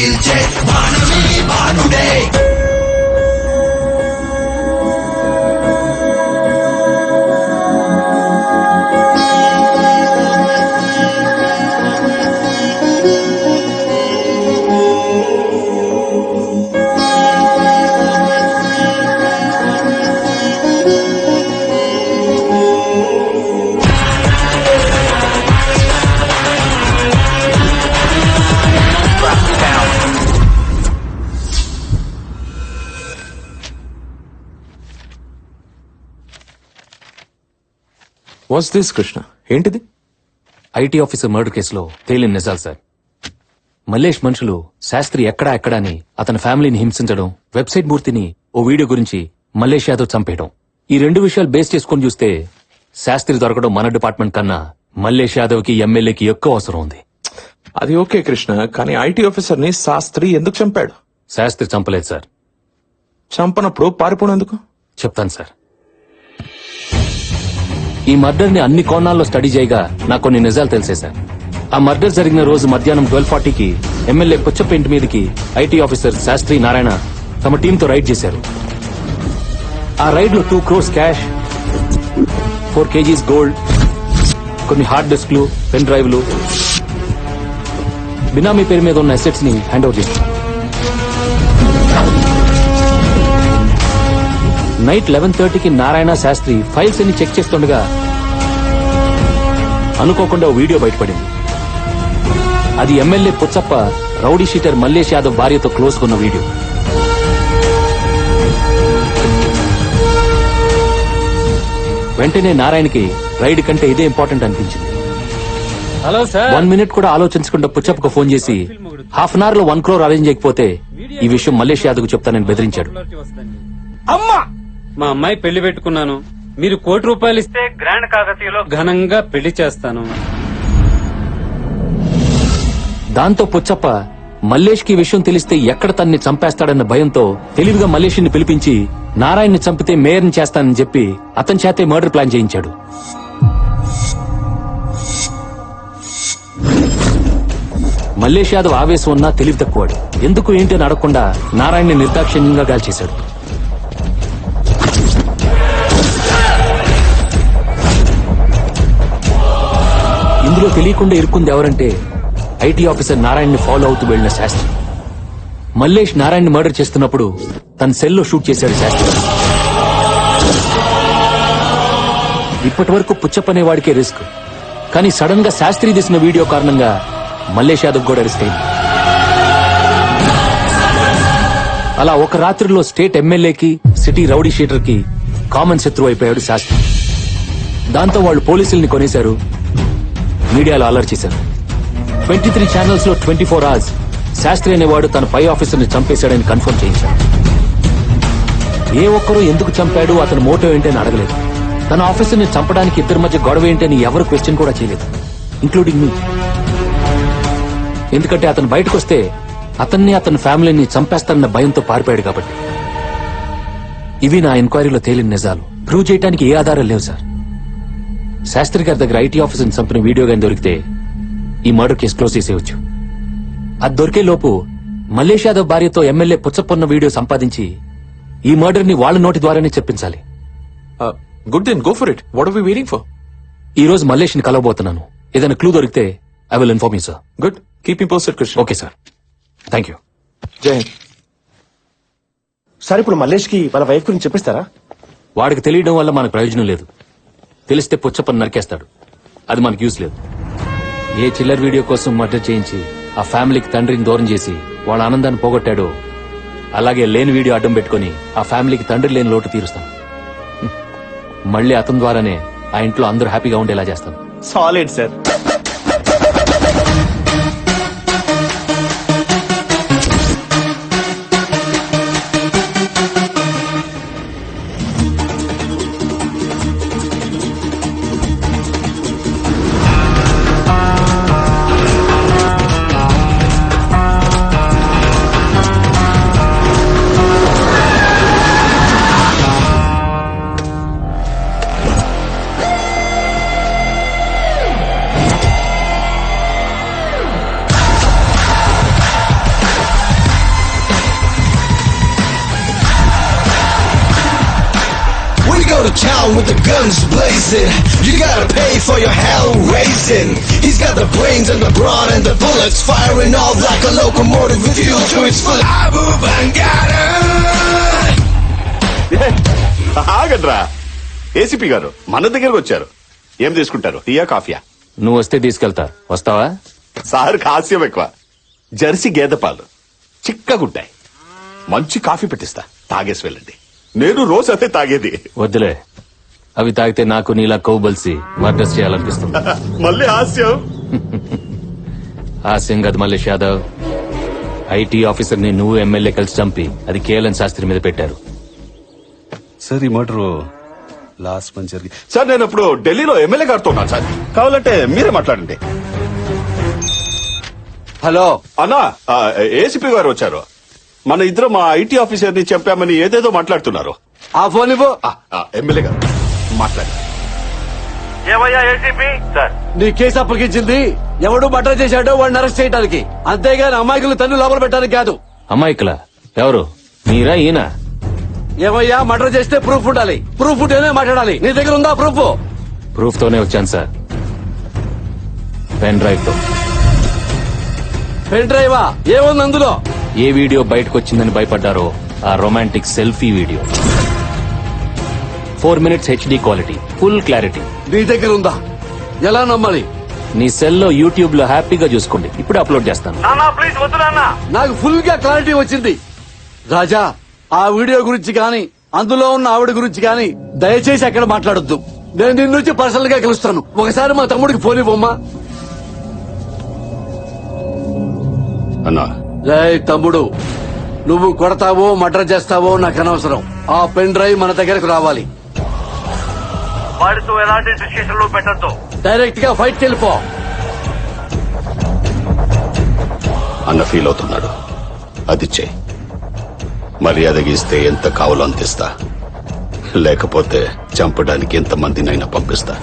చీల్చే బాణమే బాణుడే. What's this Krishna? ఏంటిది? ఐటీ ఆఫీసర్ మర్డర్ కేసులో తేలిన నిజాలు సార్. మల్లేష్ మనుషులు శాస్త్రి ఎక్కడా ఎక్కడా అని అతని ఫ్యామిలీని హింసించడం, వెబ్సైట్ మూర్తిని ఓ వీడియో గురించి మల్లేష్ యాదవ్ చంపేయడం, ఈ రెండు విషయాలు బేస్ చేసుకుని చూస్తే శాస్త్రి దొరకడం మన డిపార్ట్మెంట్ కన్నా మల్లేష్ యాదవ్ కి ఎమ్మెల్యేకి ఎక్కువ అవసరం ఉంది. అది ఓకే కృష్ణ, కానీ ఐటీ ఆఫీసర్ ని శాస్త్రి ఎందుకు చంపాడు? శాస్త్రి చంపలేదు సార్. చంపనప్పుడు పారిపోవడం చెప్తాను సార్. ఈ మర్డర్ ని అన్ని కోణాల్లో స్టడీ చేయగా నాకు కొన్ని నిజాలు తెలిసే సార్. ఆ మర్డర్ జరిగిన రోజు మధ్యాహ్నం 12:40కి ఎమ్మెల్యే పుచ్చప్ప ఇంటి మీదకి ఐటీ ఆఫీసర్ శాస్త్రి నారాయణ తమ టీంతో రైడ్ చేశారు. ఆ రైడ్ లో 2 crores క్యాష్, 4 kgs గోల్డ్, కొన్ని హార్డ్ డిస్క్లు, పెన్ డ్రైవ్లు, బినామీ పేరు మీద ఉన్న అసెట్స్ ని హ్యాండ్ ఓవర్ చేశారు. నైట్ 11:30కి నారాయణ శాస్త్రి ఫైల్స్ అన్ని చెక్ చేస్తుండగా అనుకోకుండా ఓ వీడియో బయటపడింది. అది MLA Puchappa rowdy sheeter Mallesh Yadav భార్యతో క్లోజ్ కొన్న వీడియో. వెంటనే నారాయణకి రైడ్ కంటే ఇదే ఇంపార్టెంట్ అనిపించింది. Hello sir. 1 minute కూడా ఆలోచించకుండా పుచ్చప్పకు ఫోన్ చేసి హాఫ్ అన్ అవర్ లో 1 crore అరేంజ్ చేయకపోతే ఈ విషయం మల్లేష్ యాదవ్ కు చెప్తానని బెదిరించాడు. అమ్మా, మా అమ్మాయి పెళ్లి పెట్టుకున్నాను, మీరు ₹1 ఇస్తే గ్రాండ్ కాకతీయలో ఘనంగా పెళ్లి చేస్తాను. దాంతో పుచ్చప్ప మల్లేష్ కి విషయం తెలిస్తే ఎక్కడ తన్ని చంపేస్తాడన్న భయంతో తెలివిగా మల్లేష్ ని పిలిపించి నారాయణ్ని చంపితే మేయర్ని చేస్తానని చెప్పి అతని చేతే మర్డర్ ప్లాన్ చేయించాడు. మల్లేష్ యాదవ్ ఆవేశం ఉన్నా తెలివి తక్కువాడు. ఎందుకు ఏంటి అని అడగకుండా నారాయణ్ని నిర్దాక్షిణ్యంగా గాల్చేశాడు. ఇందులో తెలియకుండా ఇరుక్కుంది ఎవరంటే ఐటీ ఆఫీసర్ నారాయణ్ని ఫాలో అవుతూ వెళ్లిన శాస్త్రి. మల్లేష్ నారాయణ్ని మర్డర్ చేస్తున్నప్పుడు తన సెల్లో షూట్ చేశాడు శాస్త్రి. ఇప్పటి వరకు పుచ్చప్పనే వాడికే రిస్క్, కానీ సడన్ గా శాస్త్రి తీసిన వీడియో కారణంగా మల్లేష్ యాదవ్ కూడా అరెస్ట్ అయింది. అలా ఒక రాత్రిలో స్టేట్ ఎమ్మెల్యేకి, సిటీ రౌడీ షీటర్ కి కామన్ శత్రువు అయిపోయాడు శాస్త్రి. దాంతో వాళ్ళు పోలీసుల్ని కొనేశారు, మీడియాలో అలర్ట్ చేశారు. 23 ఛానల్స్ లో 24 hours శాస్త్రి అనేవాడు తన పై ఆఫీసర్ ని చంపేశాడని కన్ఫర్మ్ చేయించాడు. ఏ ఒక్కరూ ఎందుకు చంపాడు, అతని మోటివ్ ఏంటని అడగలేదు. తన ఆఫీసర్ ని చంపడానికి ఇద్దరి మధ్య గొడవ ఏంటని ఎవరు క్వశ్చన్ కూడా చేయలేదు, ఇంక్లూడింగ్ మీ. ఎందుకంటే అతను బయటకు వస్తే అతన్ని, అతని ఫ్యామిలీని చంపేస్తానన్న భయంతో పారిపోయాడు కాబట్టి. ఇవి నా ఎంక్వైరీలో తేలిన నిజాలు. ప్రూవ్ చేయడానికి ఏ ఆధారాలు లేవు సార్. శాస్త్రి గారి దగ్గర ఐటీ ఆఫీసర్ని చంపిన వీడియో గాని దొరికితే ఈ మర్డర్ కేసు క్లోజ్ చేసేయచ్చు. అది దొరికే లోపు మల్లేష్ యాదవ్ భార్యతో ఎమ్మెల్యే పుచ్చప్పన్న వీడియో సంపాదించి ఈ మర్డర్ ని వాళ్ళ నోటి ద్వారానే చెప్పించాలి. Good then go for it. What are we waiting for? ఈ రోజు మల్లేష్ ని కలవబోతున్నాను. ఏదైనా క్లూ దొరికితే I will inform you sir. Good, keep me posted Krishna. Okay sir, thank you. జై హింద్. సార్, ఇప్పుడు మల్లేష్ కి వాళ్ళ వైఫ్ గురించి చెప్పిస్తారా? వాడికి తెలియడం వల్ల మనకు ప్రయోజనం లేదు. తెలిస్తే పుచ్చప్పని నరికేస్తాడు, అది మనకు యూస్ లేదు. ఏ చిల్లర్ వీడియో కోసం మర్డర్ చేయించి ఆ ఫ్యామిలీకి తండ్రిని దూరం చేసి వాళ్ళ ఆనందాన్ని పోగొట్టాడో అలాగే లేని వీడియో అడ్డం పెట్టుకుని ఆ ఫ్యామిలీకి తండ్రి లేని లోటు తీరుస్తాను. మళ్ళీ అతని ద్వారానే ఆ ఇంట్లో అందరూ హ్యాపీగా ఉండేలా చేస్తాను. Solid sir. to town with the guns blazing. You gotta pay for your hell raising. He's got the brains and the brawn and the bullets firing off like a locomotive with fuel to its full. Abu Bangada. ఆగడ్రా ACP గారు మన దగ్గరకు వచ్చారు. ఏం తీసుకుంటారు, టీయా కాఫీయా? నువ్వు వస్తే తీసుకెళ్తా. వస్తావా? సార్ హాస్యం ఎక్కువ. జెర్సీ గేదె పాలు చిక్కగుంటాయి. మంచి కాఫీ పెట్టిస్తా, తాగేసి వెళ్ళండి. నేను రోజు అదే తాగేది. వద్దులే, అవి తాగితే నాకు నీలా కౌబల్సి మర్డర్స్ చేయాలనిపిస్తుంది. మళ్ళీ హాస్యం. హాస్యం కాదు మల్లేష్ యాదవ్. ఐటీ ఆఫీసర్ ని నువ్వు ఎమ్మెల్యే కలిసి చంపి అది కేఎల్ఎన్ శాస్త్రి మీద పెట్టారు. సార్ ఈ మర్డర్ లాస్ట్ మంత్ జరిగి సార్ నేను ఇప్పుడు ఢిల్లీలో ఎమ్మెల్యే గారితో ఉన్నాను సార్. కావాలంటే మీరే మాట్లాడండి. హలో అన్నా, ఏసీపీ గారు వచ్చారు. మన ఇద్దరం మా ఐటీ ఆఫీసర్ ని చెప్పామని ఏదేదో మాట్లాడుతున్నారు. ఆ ఫోన్ ఇవ్వు. ఎమ్మెల్యే గారు మాట్లాడారు. ఏమయ్యా ఏసీపీ సార్, నీ కేసు అప్పగించింది ఎవడు మర్డర్ చేశాడో వాడిని అరెస్ట్ చేయడానికి, అంతేగాని అమాయకులు తన్ను లోపల పెట్టడానికి కాదు. అమ్మాయికలా ఎవరు? మీరా ఈయన? ఏమయ్యా, మర్డర్ చేస్తే ప్రూఫ్ ఉండాలి. ప్రూఫ్ ఉంటేనే మాట్లాడాలి. నీ దగ్గర ఉందా ప్రూఫ్? ప్రూఫ్ తోనే వచ్చాను సార్, పెన్ డ్రైవ్ తో. పెన్ డ్రైవా? ఏముంది అందులో? ఏ వీడియో బయటకు వచ్చిందని భయపడ్డారో ఆ romantic selfie video. 4 minutes HD quality, full clarity. నీ దగ్గర ఉందా? ఎలా నమ్మాలి? నీ సెల్లో యూట్యూబ్ లో హ్యాపీగా చూసుకోండి. ఇప్పుడు అప్లోడ్ చేస్తాను. నాన్న ప్లీజ్ వద్దు నాన్న. నాకు ఫుల్ గా క్లారిటీ వచ్చింది. రాజా, ఆ వీడియో గురించి గాని అందులో ఉన్న ఆవిడ గురించి గాని దయచేసి అక్కడ మాట్లాడొద్దు. నేను నిన్ను నుంచి పర్సనల్ గా కలుస్తాను. ఒకసారి మా తమ్ముడికి ఫోన్ ఇవ్వమ్మా. అన్నా, రేయ్ తమ్ముడు, నువ్వు కొడతావో మర్డర్ చేస్తావో నాకు అనవసరం. ఆ పెన్ డ్రైవ్ మన దగ్గరకు రావాలి. వాడితో ఎలాంటి డిస్కషన్ లో పెట్టద్దు. డైరెక్ట్ గా ఫైట్ వెళ్ళిపో. అన్న ఫీల్ అవుతున్నాడు. అది చెయ్యి. మర్యాదగా ఇస్తే ఎంత కావాలో అంతిస్తా, లేకపోతే చంపడానికి ఎంత మందినైనా పంపిస్తా.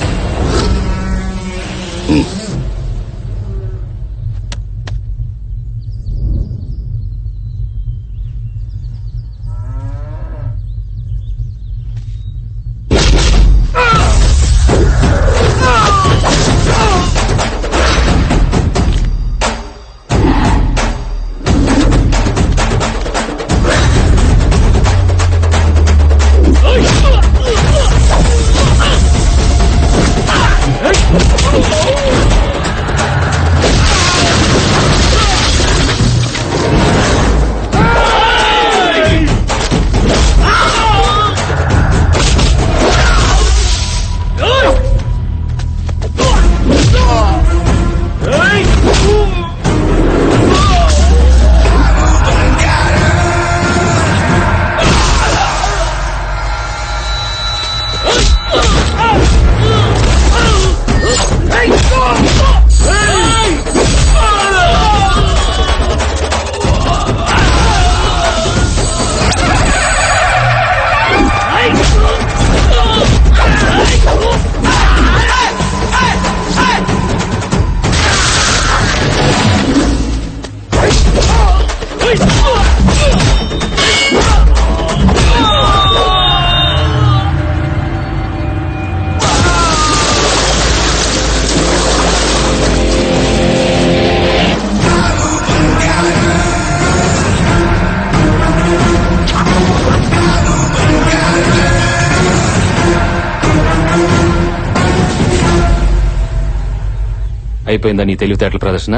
అయిపోయిందా నీ తెలివితేటల ప్రదర్శన?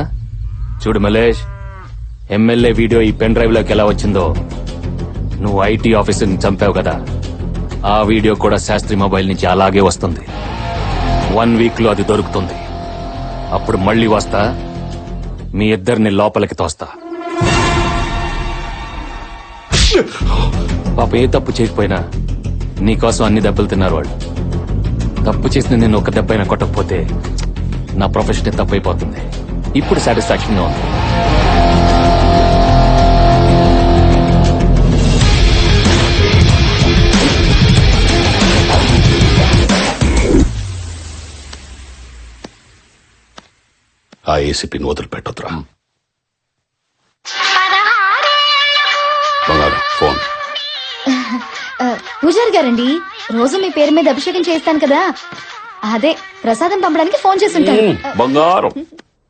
చూడు మల్లేష్, ఎమ్మెల్యే వీడియో ఈ పెన్ డ్రైవ్ లోకి ఎలా వచ్చిందో, నువ్వు ఐటీ ఆఫీసర్ ని చంపావు కదా, ఆ వీడియో కూడా శాస్త్రి మొబైల్ నుంచి అలాగే వస్తుంది. 1 week లో అది దొరుకుతుంది. అప్పుడు మళ్ళీ వస్తా, మీ ఇద్దరిని లోపలికి తోస్తా. పాప ఏ తప్పు చేయకపోయినా నీకోసం అన్ని దెబ్బలు తిన్నారు వాళ్ళు. తప్పు చేసిన నేను ఒక దెబ్బైనా కొట్టకపోతే నా ప్రొఫెషన్ తప్పైపోతుంది. ఇప్పుడు సాటిస్ఫాక్షన్ గా ఉంది. ఆ ఏసీపీని వదిలిపెట్టొద్దురా. బంగారం ఫోన్. పూజారి గారండి, రోజు మీ పేరు మీద అభిషేకం చేస్తాను కదా, అదే ప్రసాదం పంపడానికి ఫోన్ చేస్తుంటారు. బంగారం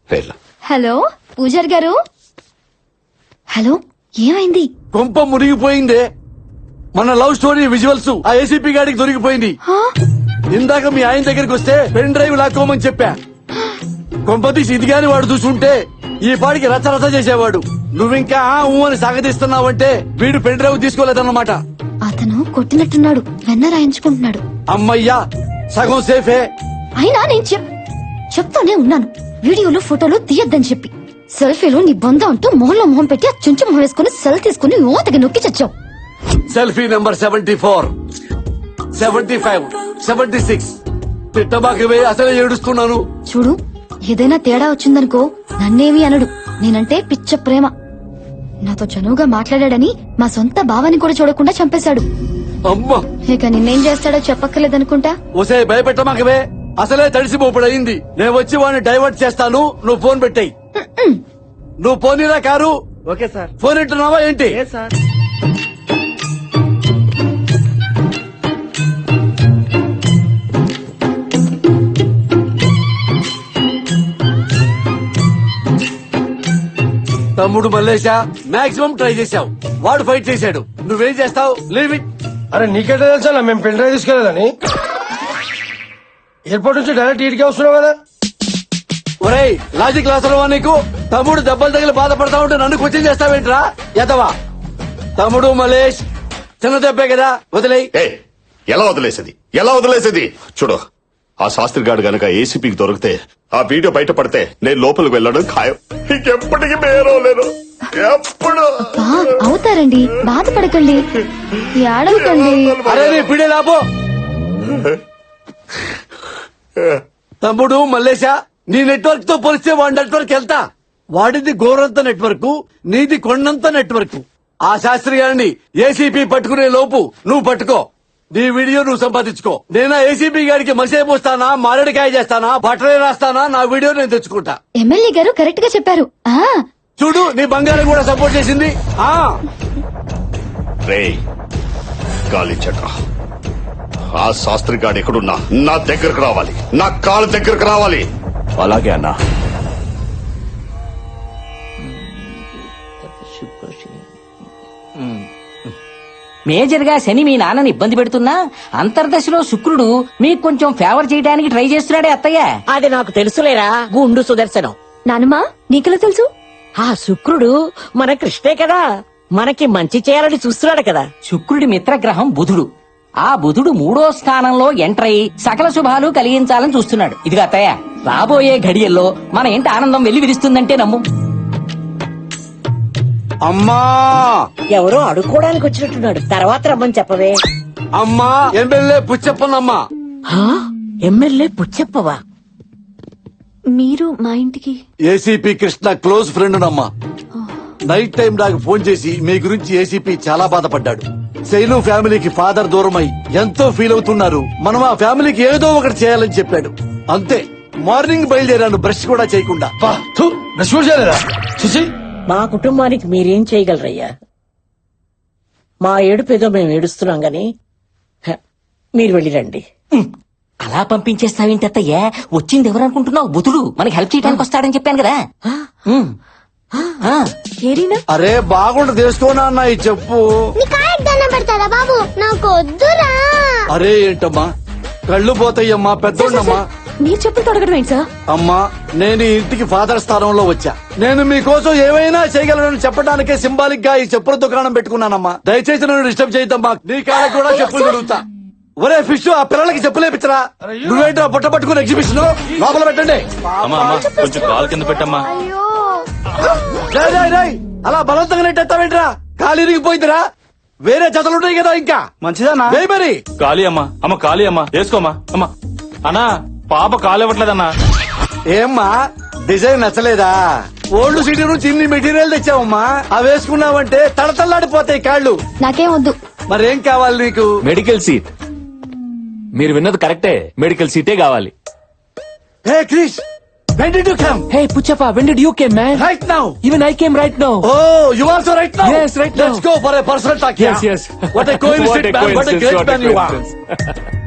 వెళ్ళు. హలో పూజారి గారు. హలో, ఏమైంది? కొంప మునిగిపోయిందే. మన లవ్ స్టోరీ విజువల్స్ ఆ ఏసీపీ గాడికి దొరికిపోయింది. హా? ఇందాక మీ ఆయన దగ్గరికి వస్తే పెన్ డ్రైవ్ లాక్కోమని చెప్పా. కొంపతీసి ఇది గాని వాడు చూసుంటే ఈ పాడికి రచ్చరచ్చ చేసేవాడు. నువ్వింకా ఆ ఊ అని సాగదీస్తున్నావంటే వీడు పెన్ డ్రైవ్ తీసుకోలేదన్నమాట. అతను కొట్టినట్టున్నాడు, వెన్న రాయించుకుంటున్నాడు. అమ్మయ్యా, సగం సేఫే. అయినా నేను చెప్తూనే ఉన్నాను, వీడియోలు ఫోటోలు తీయద్దని చెప్పి. సెల్ఫీలో నీ బంధం అంటూ మొహంలో మొహం పెట్టి ఆ చుంచు మొహం వేసుకుని సెల్ తీసుకుని ఓతకి నొక్కి చచ్చావు. Selfie number 74, 75, 76. తిట్టబాకవే, అసలే ఏడుస్తున్నాను. చూడు, ఏదైనా తేడా వచ్చిందనుకో నన్నేమి అనడు. నేనంటే పిచ్చ ప్రేమ. నాతో చనువుగా మాట్లాడాడని మా సొంత భావాన్ని కూడా చూడకుండా చంపేశాడు. అమ్మా, ఇక నిన్నేం చేస్తాడో చెప్పక్కర్లేదనుకుంటా. ఒసే భయపెట్టమాకవే, అసలే తడిసిపోపుడయింది. నేను వచ్చి వాడిని డైవర్ట్ చేస్తాను, నువ్వు ఫోన్ పెట్టేయి. నువ్వు పోనీరా కారు. Okay sir. ఫోన్ ఇంటున్నావా ఏంటి? సార్. తమ్ముడు మల్లేశా, మాక్సిమం ట్రై చేశావు. వాడు ఫైట్ చేశాడు, నువ్వేం చేస్తావు? Leave it. అరే నీకెట్లా తెలుసా మేము పెన్ డ్రైవ్ తీసుకెళ్ళదని? ఎయిర్పోర్ట్ నుంచి డైరెక్ట్ ఇటుకే వస్తున్నావు కదా. ఒరేయ్, లాజిక్ లాసరవా నీకు? తమ్ముడు దెబ్బలు తగిలి బాధపడతా ఉంటే నన్ను క్వశ్చన్ చేస్తావేంట్రా ఎదవా? తమ్ముడు మల్లేష్, చిన్న దెబ్బే కదా, వదిలేయ్. ఏ ఎలా వదిలేసేది చూడు. ఆ శాస్త్రి గారు గనక ఏసీపీకి దొరికితే ఆ వీడియో బయటపడితే నేను లోపలికి వెళ్ళడం ఖాయం. ఇంకెప్పటికీ మేరవలేను. ఎప్పుడు అవుతారండి, బాధపడకండి, ఏడవకండి. అరే నీ పిడే లాభో. తమ్ముడు మల్లేశా, నీ నెట్వర్క్ తో పోలిస్తే వాడి నెట్వర్క్ వెళ్తా. వాడిది గోరంత నెట్వర్క్, నీది కొండంత నెట్వర్క్. ఆ శాస్త్రి గారిని ఏసీపీ పట్టుకునే లోపు నువ్వు పట్టుకో. నీ వీడియో నువ్వు సంపాదించుకో. నేను ఏసీపీ గారికి మసే పోస్తానా, మారేడుకాయ చేస్తానా, బట్టలే రాస్తానా, నా వీడియో నేను తెచ్చుకుంటా. ఎమ్మెల్యే గారు కరెక్ట్ గా చెప్పారు. చూడు, నీ బంగారం కూడా సపోర్ట్ చేసింది. రే గాలి చట్ర, ఆ శాస్త్రి గాడు ఎక్కడున్నా నా దగ్గరకు రావాలి, నా కాలు దగ్గరకు రావాలి. అలాగే అన్నా. మేజర్ గా శని మీ నాన్నని ఇబ్బంది పెడుతున్నా అంతర్దశలో శుక్రుడు మీకు కొంచెం ఫేవర్ చేయడానికి ట్రై చేస్తున్నాడే అత్తయ్య. అది నాకు తెలుసులేరా గుండు సుదర్శనం. నానమ్మా, నీకెలా తెలుసు? ఆ శుక్రుడు మన కృష్ణే కదా, మనకి మంచి చేయాలని చూస్తున్నాడు కదా. శుక్రుడి మిత్రగ్రహం బుధుడు. ఆ బుధుడు 3వ స్థానంలో ఎంటర్ అయి సకల శుభాలు కలిగించాలని చూస్తున్నాడు. ఇదిగా అత్తయ్య, రాబోయే ఘడియల్లో మన ఇంటి ఆనందం వెళ్లి విరుస్తుందంటే నమ్ము. అమ్మా, ఎవరో అడుక్కోవడానికి వచ్చినట్టున్నాడు, తర్వాత రమ్మని చెప్పవే. అమ్మా, ఎమ్మెల్యే పుచ్చప్పనమ్మా. ఎమ్మెల్యే పుచ్చప్పవా? మీరు మా ఇంటికి? ఏసీపీ కృష్ణ క్లోజ్ ఫ్రెండ్ నమ్మా. నైట్ టైం నాకు ఫోన్ చేసి మీ గురించి ఏసీపీ చాలా బాధపడ్డాడు. శైలు ఫ్యామిలీకి ఫాదర్ దూరమై ఎంతో ఫీల్ అవుతున్నారు, మనం ఆ ఫ్యామిలీకి ఏదో ఒకటి చేయాలని చెప్పాడు. అంతే, మార్నింగ్ బయలుదేరాను బ్రష్ కూడా చేయకుండా. మా కుటుంబానికి మీరేం చేయగలరయ్యా? మా ఏడుపేదో మేము ఏడుస్తున్నాం గాని మీరు వెళ్ళిరండి. అలా పంపించేస్తావేంటి అత్తయ్య? వచ్చింది ఎవరనుకుంటున్నావు? బుధుడు మనకి హెల్ప్ చేయడానికి వస్తాడని చెప్పాను కదా. అరే బాగుండ తెలుసుకోనా అన్న, ఈ చెప్పు. బాబు నాకు వద్దురా. అరే ఏంటమ్మా, కళ్ళు పోతాయమ్మా, పెద్దోళ్ళమ్మా. మీరు చెప్పులు తొడగడం ఏంటి సార్? అమ్మా, నేను ఈ ఇంటికి ఫాదర్ స్థానంలో వచ్చా. నేను మీకోసం ఏమైనా చేయగలను చెప్పడానికే సింబాలిక్ గా ఈ చెప్పుల దుకాణం పెట్టుకున్నానమ్మా. దయచేసి నన్ను డిస్టర్బ్ చేయద్దమ్మా. నీ కాడ కూడా చెప్పులు తిరుగుతా. ఒరే ఫిష్, ఆ పిల్లలకి చెప్పులేపించరా. నువ్వేంటో బుట్ట పట్టుకుని ఎగ్జిబిషన్ లోపల పెట్టండి. కొంచెం కాలు కింద పెట్టమ్మా. రేయ్, రేయ్, రేయ్, అలా బలవంతంగా నెట్టేస్తావేంట్రా? కాలు ఇరిగిపోయిందిరా. వేరే జతలుంటాయి కదా ఇంకా. మంచిదన్నా. వేయ్ మరి. ఖాళీ అమ్మా, అమ్మ ఖాళీ అమ్మా, వేసుకోమ్మా. అమ్మా అన్నా, పాప కాలు ఇవ్వట్లేదన్నా. ఏమ్మా, డిజైన్ నచ్చలేదా? ఓల్డ్ సిటీ నుంచి ఇన్ని మెటీరియల్ తెచ్చావమ్మా, అవి వేసుకున్నావంటే తడతల్లాడిపోతాయి కాళ్ళు. నాకేం వద్దు. మరేం కావాలి నీకు? Medical seat. మీరు విన్నది కరెక్టే, మెడికల్ సీటే కావాలి. హే Krish, When did you come? Hey, Puchappa, when did you came, man? Right now. Even I came right now. Oh, you also right now? Yes, right now. Let's go for a personal talk. Yes, yeah? yes. What a coincidence, man. What a great man you are. coincidence.